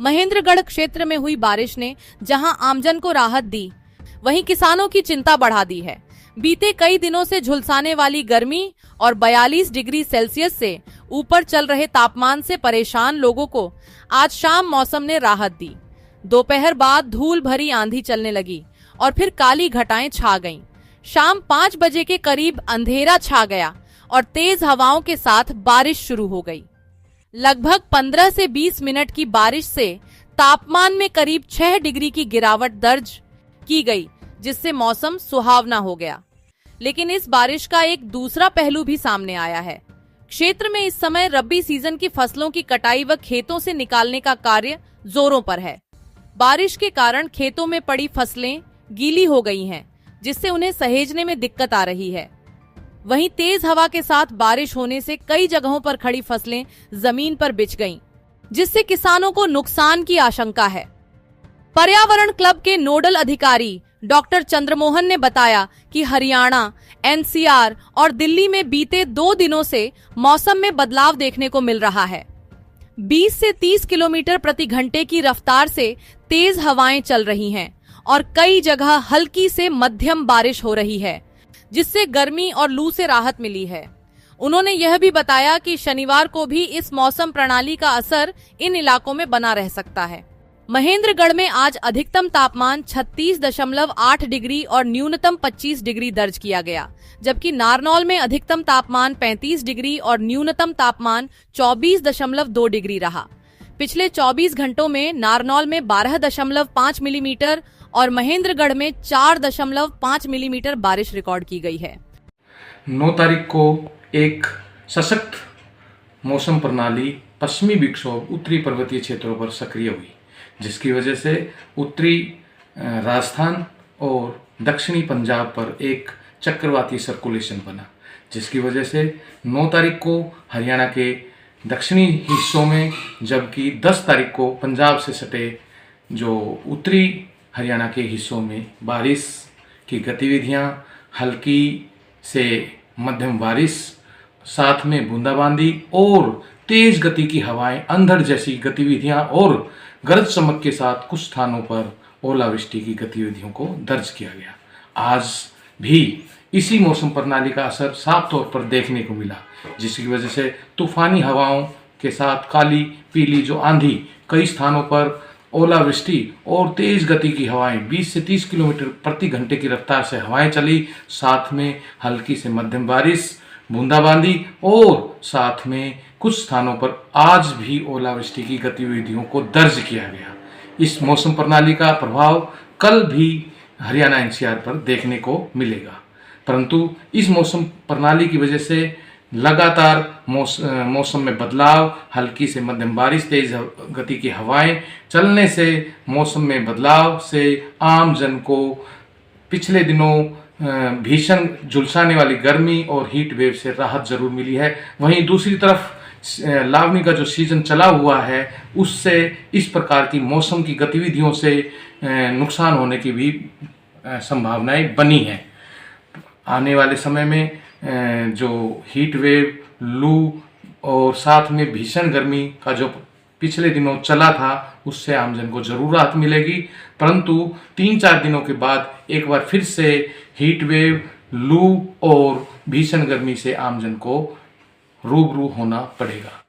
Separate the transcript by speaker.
Speaker 1: महेंद्रगढ़ क्षेत्र में हुई बारिश ने जहां आमजन को राहत दी, वहीं किसानों की चिंता बढ़ा दी है। बीते कई दिनों से झुलसाने वाली गर्मी और 42 डिग्री सेल्सियस से ऊपर चल रहे तापमान से परेशान लोगों को आज शाम मौसम ने राहत दी। दोपहर बाद धूल भरी आंधी चलने लगी और फिर काली घटाएं छा गईं। शाम 5 बजे के करीब अंधेरा छा गया और तेज हवाओं के साथ बारिश शुरू हो गई। लगभग 15 से 20 मिनट की बारिश से तापमान में करीब 6 डिग्री की गिरावट दर्ज की गई, जिससे मौसम सुहावना हो गया। लेकिन इस बारिश का एक दूसरा पहलू भी सामने आया है। क्षेत्र में इस समय रबी सीजन की फसलों की कटाई व खेतों से निकालने का कार्य जोरों पर है। बारिश के कारण खेतों में पड़ी फसलें गीली हो गई हैं, जिससे उन्हें सहेजने में दिक्कत आ रही है। वहीं तेज हवा के साथ बारिश होने से कई जगहों पर खड़ी फसलें जमीन पर बिछ गईं, जिससे किसानों को नुकसान की आशंका है। पर्यावरण क्लब के नोडल अधिकारी डॉक्टर चंद्रमोहन ने बताया कि हरियाणा, एनसीआर और दिल्ली में बीते 2 दिनों से मौसम में बदलाव देखने को मिल रहा है। 20 से 30 किलोमीटर प्रति घंटे की रफ्तार से तेज हवाएं चल रही हैं और कई जगह हल्की से मध्यम बारिश हो रही है, जिससे गर्मी और लू से राहत मिली है। उन्होंने यह भी बताया कि शनिवार को भी इस मौसम प्रणाली का असर इन इलाकों में बना रह सकता है। महेंद्रगढ़ में आज अधिकतम तापमान 36.8 डिग्री और न्यूनतम 25 डिग्री दर्ज किया गया, जबकि नारनौल में अधिकतम तापमान 35 डिग्री और न्यूनतम तापमान 24.2 डिग्री रहा। पिछले 24 घंटों में नारनौल में 12.5 मिलीमीटर और महेंद्रगढ़ में 4.5 मिलीमीटर बारिश रिकॉर्ड की गई है।
Speaker 2: 9 तारीख को एक सशक्त मौसम प्रणाली पश्चिमी विक्षोभ उत्तरी पर्वतीय क्षेत्रों पर सक्रिय हुई, जिसकी वजह से उत्तरी राजस्थान और दक्षिणी पंजाब पर एक चक्रवाती सर्कुलेशन बना, जिसकी वजह से 9 तारीख को हरियाणा के दक्षिणी हिस्सों में, जबकि 10 तारीख को पंजाब से सटे जो उत्तरी हरियाणा के हिस्सों में बारिश की गतिविधियां, हल्की से मध्यम बारिश, साथ में बूंदाबांदी और तेज गति की हवाएं, अंधड़ जैसी गतिविधियां और गरज चमक के साथ कुछ स्थानों पर ओलावृष्टि की गतिविधियों को दर्ज किया गया। आज भी इसी मौसम प्रणाली का असर साफ तौर पर देखने को मिला, जिसकी वजह से तूफानी हवाओं के साथ काली पीली जो आंधी, कई स्थानों पर ओलावृष्टि और तेज गति की हवाएं, 20 से 30 किलोमीटर प्रति घंटे की रफ्तार से हवाएं चली, साथ में हल्की से मध्यम बारिश, बूंदाबांदी और साथ में कुछ स्थानों पर आज भी ओलावृष्टि की गतिविधियों को दर्ज किया गया। इस मौसम प्रणाली का प्रभाव कल भी हरियाणा एनसीआर पर देखने को मिलेगा, परंतु इस मौसम प्रणाली की वजह से लगातार मौसम में बदलाव, हल्की से मध्यम बारिश, तेज गति की हवाएं चलने से मौसम में बदलाव से आम जन को पिछले दिनों भीषण झुलसाने वाली गर्मी और हीट वेव से राहत जरूर मिली है। वहीं दूसरी तरफ लावनी का जो सीजन चला हुआ है, उससे इस प्रकार की मौसम की गतिविधियों से नुकसान होने की भी संभावनाएं बनी हैं। आने वाले समय में जो हीट वेव, लू और साथ में भीषण गर्मी का जो पिछले दिनों चला था, उससे आमजन को जरूर राहत मिलेगी, परंतु 3-4 दिनों के बाद एक बार फिर से हीट वेव, लू और भीषण गर्मी से आमजन को रूबरू होना पड़ेगा।